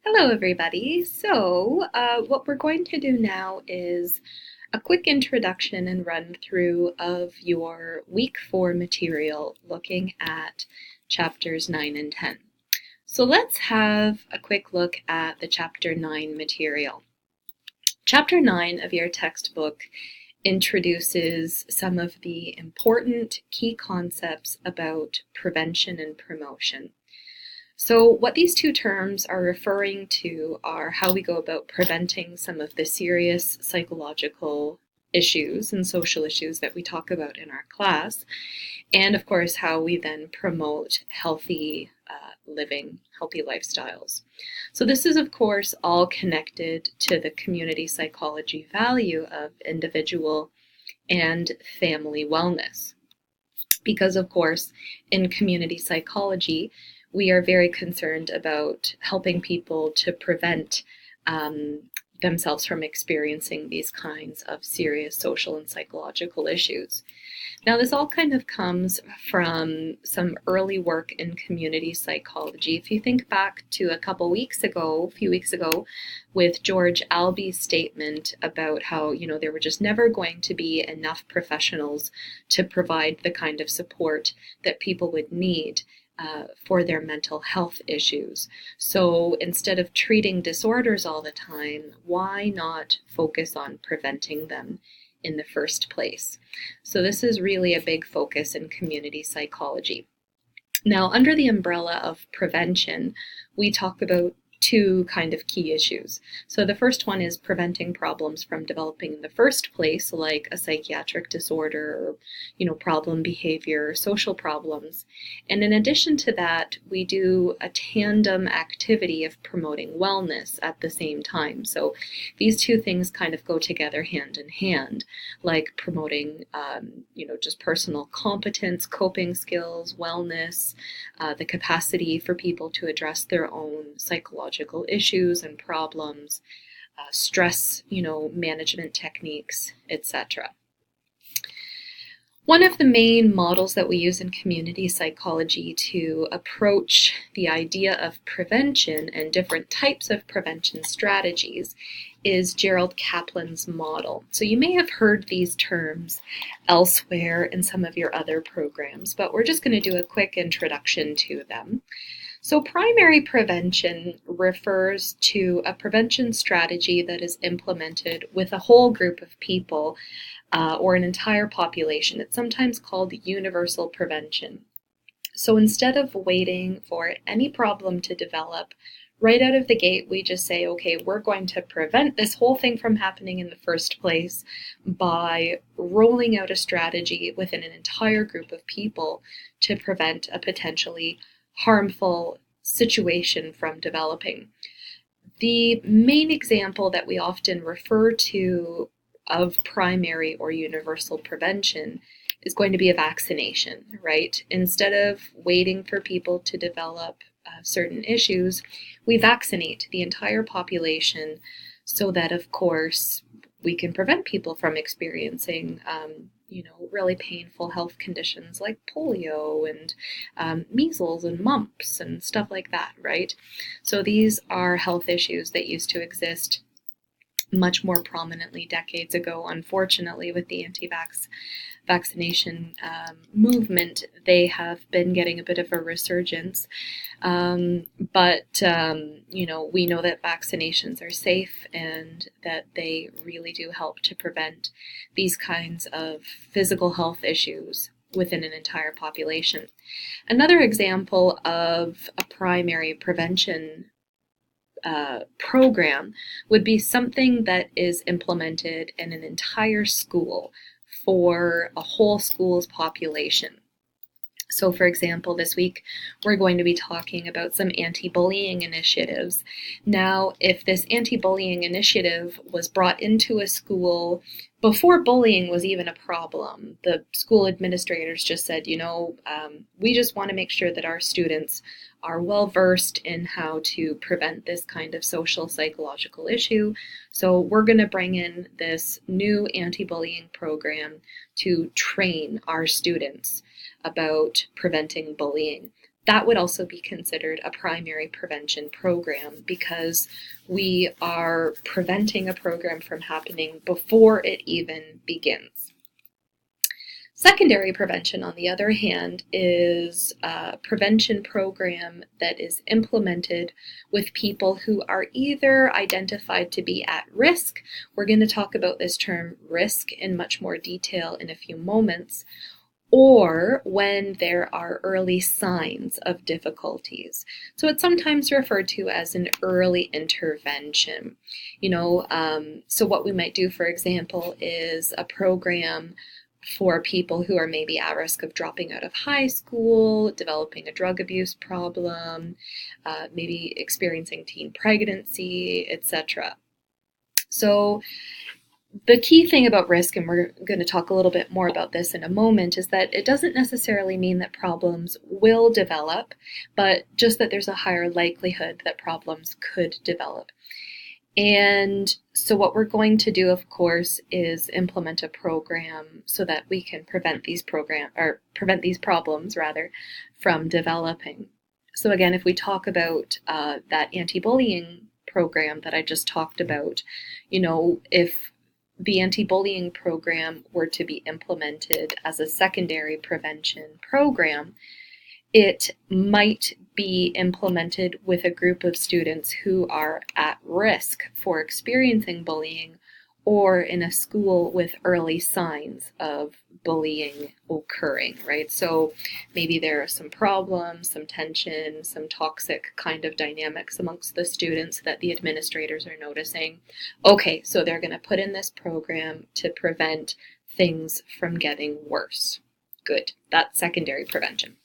Hello, everybody. What we're going to do now is a quick introduction and run through of your week 4 material looking at chapters 9 and 10. So let's have a quick look at the chapter 9 material. Chapter 9 of your textbook introduces some of the important key concepts about prevention and promotion. So what these two terms are referring to are how we go about preventing some of the serious psychological issues and social issues that we talk about in our class, and of course how we then promote healthy living, healthy lifestyles. So this is of course all connected to the community psychology value of individual and family wellness. Because of course in community psychology, we are very concerned about helping people to prevent themselves from experiencing these kinds of serious social and psychological issues. Now, this all kind of comes from some early work in community psychology. If you think back to a few weeks ago, with George Albee's statement about how, there were just never going to be enough professionals to provide the kind of support that people would need for their mental health issues. So instead of treating disorders all the time, why not focus on preventing them in the first place? So this is really a big focus in community psychology. Now, under the umbrella of prevention, we talk about two kind of key issues. So the first one is preventing problems from developing in the first place, like a psychiatric disorder or, problem behavior, social problems. And in addition to that, we do a tandem activity of promoting wellness at the same time. So these two things kind of go together hand in hand, like promoting, just personal competence, coping skills, wellness, the capacity for people to address their own psychological issues and problems, stress, management techniques, etc. One of the main models that we use in community psychology to approach the idea of prevention and different types of prevention strategies is Gerald Kaplan's model. So you may have heard these terms elsewhere in some of your other programs, but we're just going to do a quick introduction to them. So primary prevention refers to a prevention strategy that is implemented with a whole group of people or an entire population. It's sometimes called universal prevention. So instead of waiting for any problem to develop, right out of the gate, we just say, okay, we're going to prevent this whole thing from happening in the first place by rolling out a strategy within an entire group of people to prevent a potentially harmful situation from developing. The main example that we often refer to of primary or universal prevention is going to be a vaccination, right? Instead of waiting for people to develop certain issues, we vaccinate the entire population so that, of course, we can prevent people from experiencing really painful health conditions like polio and measles and mumps and stuff like that, right? So these are health issues that used to exist much more prominently decades ago. Unfortunately, with the anti-vax vaccination movement, they have been getting a bit of a resurgence. But we know that vaccinations are safe and that they really do help to prevent these kinds of physical health issues within an entire population. Another example of a primary prevention program would be something that is implemented in an entire school for a whole school's population. So for example, this week we're going to be talking about some anti-bullying initiatives. Now, if this anti-bullying initiative was brought into a school before bullying was even a problem, the school administrators just said, we just want to make sure that our students are well versed in how to prevent this kind of social psychological issue. So we're going to bring in this new anti-bullying program to train our students about preventing bullying. that would also be considered a primary prevention program because we are preventing a program from happening before it even begins. Secondary prevention, on the other hand, is a prevention program that is implemented with people who are either identified to be at risk. We're going to talk about this term risk in much more detail in a few moments, or when there are early signs of difficulties. So it's sometimes referred to as an early intervention. So what we might do, for example, is a program for people who are maybe at risk of dropping out of high school, developing a drug abuse problem, maybe experiencing teen pregnancy, etc. So the key thing about risk, and we're going to talk a little bit more about this in a moment, is that it doesn't necessarily mean that problems will develop, but just that there's a higher likelihood that problems could develop. And so what we're going to do, of course, is implement a program so that we can prevent these problems from developing. So again, if we talk about that anti-bullying program that I just talked about, if the anti-bullying program were to be implemented as a secondary prevention program, it might be implemented with a group of students who are at risk for experiencing bullying, or in a school with early signs of bullying occurring, right? So maybe there are some problems, some tension, some toxic kind of dynamics amongst the students that the administrators are noticing. Okay, so they're going to put in this program to prevent things from getting worse. Good, that's secondary prevention.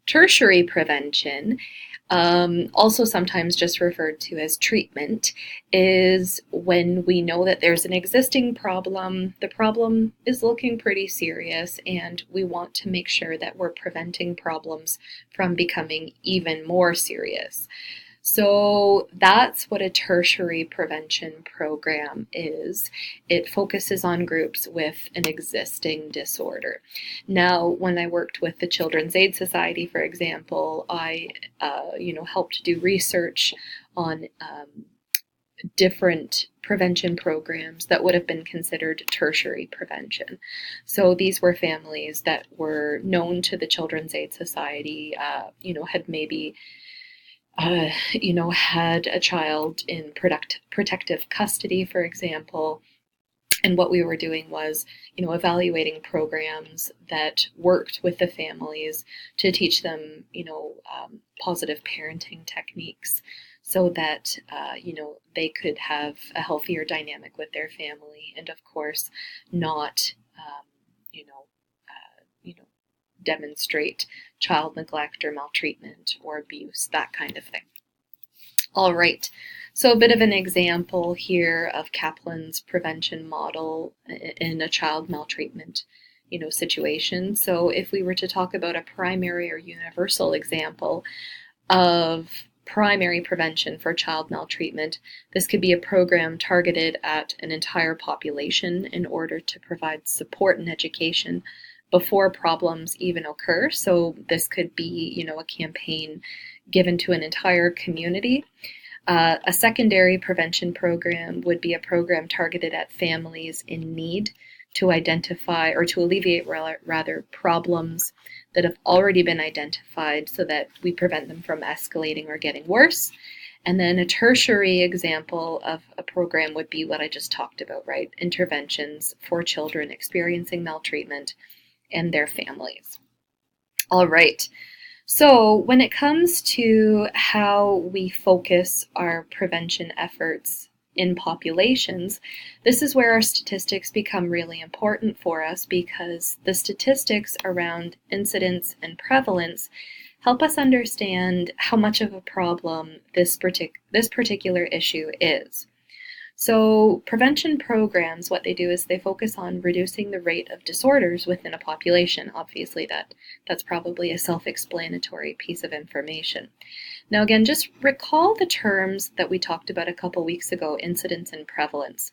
Tertiary prevention, also sometimes just referred to as treatment, is when we know that there's an existing problem, the problem is looking pretty serious, and we want to make sure that we're preventing problems from becoming even more serious. So that's what a tertiary prevention program is. It focuses on groups with an existing disorder. Now, when I worked with the Children's Aid Society, for example, I helped do research on different prevention programs that would have been considered tertiary prevention. So these were families that were known to the Children's Aid Society, had maybe had a child in protective custody, for example. And what we were doing was, evaluating programs that worked with the families to teach them, positive parenting techniques so that, they could have a healthier dynamic with their family, and of course, not, demonstrate child neglect or maltreatment or abuse, that kind of thing. All right, so a bit of an example here of Kaplan's prevention model in a child maltreatment, situation. So if we were to talk about a primary or universal example of primary prevention for child maltreatment, this could be a program targeted at an entire population in order to provide support and education before problems even occur. So this could be, a campaign given to an entire community. A secondary prevention program would be a program targeted at families in need to identify or to alleviate rather problems that have already been identified so that we prevent them from escalating or getting worse. And then a tertiary example of a program would be what I just talked about, right? Interventions for children experiencing maltreatment and their families. All right. So when it comes to how we focus our prevention efforts in populations, this is where our statistics become really important for us, because the statistics around incidence and prevalence help us understand how much of a problem this particular issue is. So prevention programs, what they do is they focus on reducing the rate of disorders within a population. Obviously, that's probably a self-explanatory piece of information. Now again, just recall the terms that we talked about a couple weeks ago, incidence and prevalence.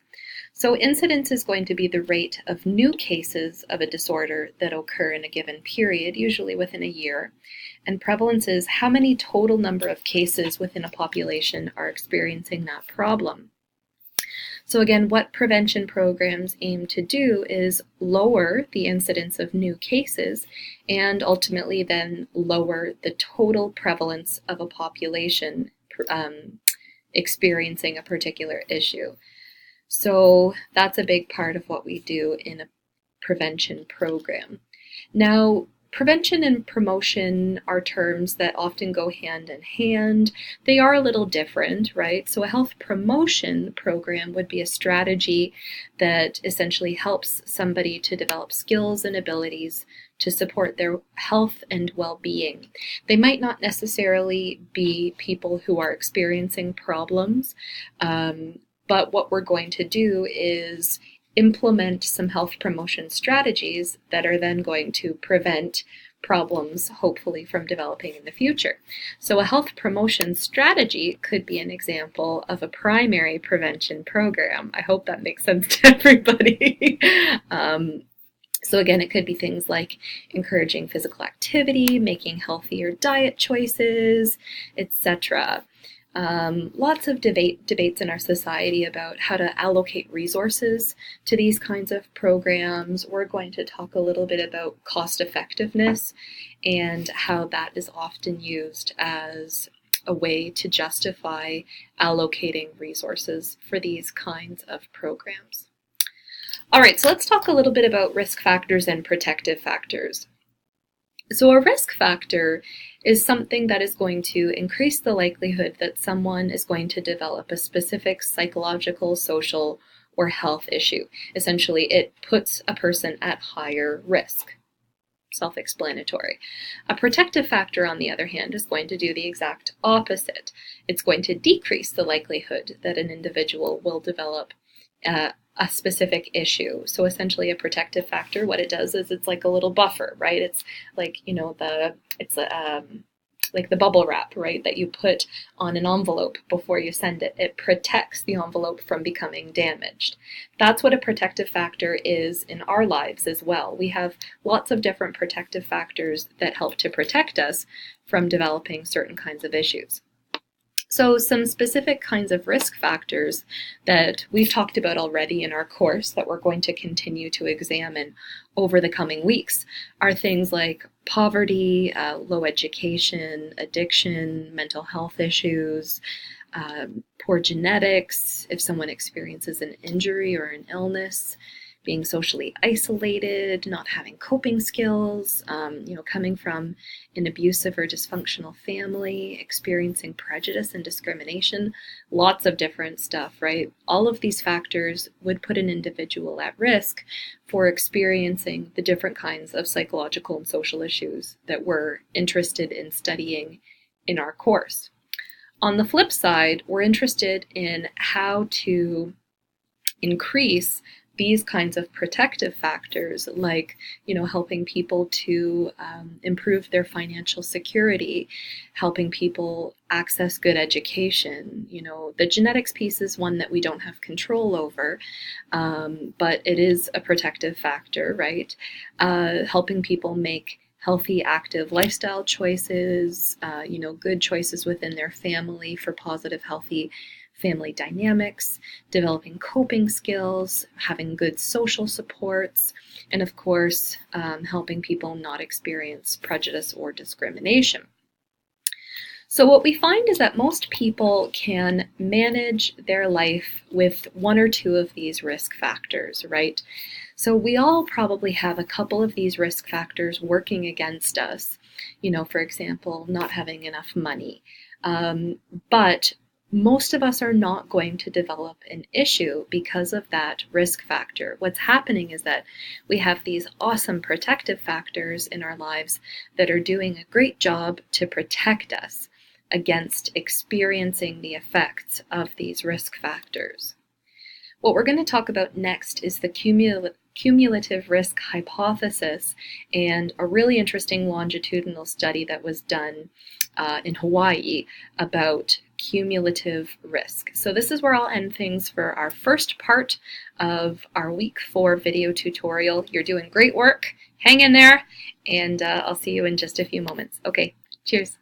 So incidence is going to be the rate of new cases of a disorder that occur in a given period, usually within a year. And prevalence is how many total number of cases within a population are experiencing that problem. So again, what prevention programs aim to do is lower the incidence of new cases and ultimately then lower the total prevalence of a population experiencing a particular issue. So that's a big part of what we do in a prevention program. Now, prevention and promotion are terms that often go hand in hand. They are a little different, right? So a health promotion program would be a strategy that essentially helps somebody to develop skills and abilities to support their health and well-being. They might not necessarily be people who are experiencing problems, but what we're going to do is implement some health promotion strategies that are then going to prevent problems, hopefully, from developing in the future. So a health promotion strategy could be an example of a primary prevention program. I hope that makes sense to everybody. So again, it could be things like encouraging physical activity, making healthier diet choices, etc. Lots of debates in our society about how to allocate resources to these kinds of programs. We're going to talk a little bit about cost effectiveness and how that is often used as a way to justify allocating resources for these kinds of programs. All right, so let's talk a little bit about risk factors and protective factors. So a risk factor is something that is going to increase the likelihood that someone is going to develop a specific psychological, social, or health issue. Essentially, it puts a person at higher risk. Self-explanatory. A protective factor, on the other hand, is going to do the exact opposite. It's going to decrease the likelihood that an individual will develop a specific issue. So essentially a protective factor, what it does is it's like a little buffer, right? It's like, like the bubble wrap, right, that you put on an envelope before you send it. It protects the envelope from becoming damaged. That's what a protective factor is in our lives as well. We have lots of different protective factors that help to protect us from developing certain kinds of issues. So some specific kinds of risk factors that we've talked about already in our course that we're going to continue to examine over the coming weeks are things like poverty, low education, addiction, mental health issues, poor genetics, if someone experiences an injury or an illness, being socially isolated, not having coping skills, coming from an abusive or dysfunctional family, experiencing prejudice and discrimination, lots of different stuff, right? All of these factors would put an individual at risk for experiencing the different kinds of psychological and social issues that we're interested in studying in our course. On the flip side, we're interested in how to increase these kinds of protective factors, like, helping people to improve their financial security, helping people access good education. The genetics piece is one that we don't have control over, but it is a protective factor, right? Helping people make healthy, active lifestyle choices, good choices within their family for positive, healthy family dynamics, developing coping skills, having good social supports, and of course, helping people not experience prejudice or discrimination. So what we find is that most people can manage their life with one or two of these risk factors, right? So we all probably have a couple of these risk factors working against us, for example, not having enough money. But most of us are not going to develop an issue because of that risk factor. What's happening is that we have these awesome protective factors in our lives that are doing a great job to protect us against experiencing the effects of these risk factors. What we're going to talk about next is the cumulative risk hypothesis and a really interesting longitudinal study that was done in Hawaii about cumulative risk. So this is where I'll end things for our first part of our week 4 video tutorial. You're doing great work. Hang in there, and I'll see you in just a few moments. Okay, cheers.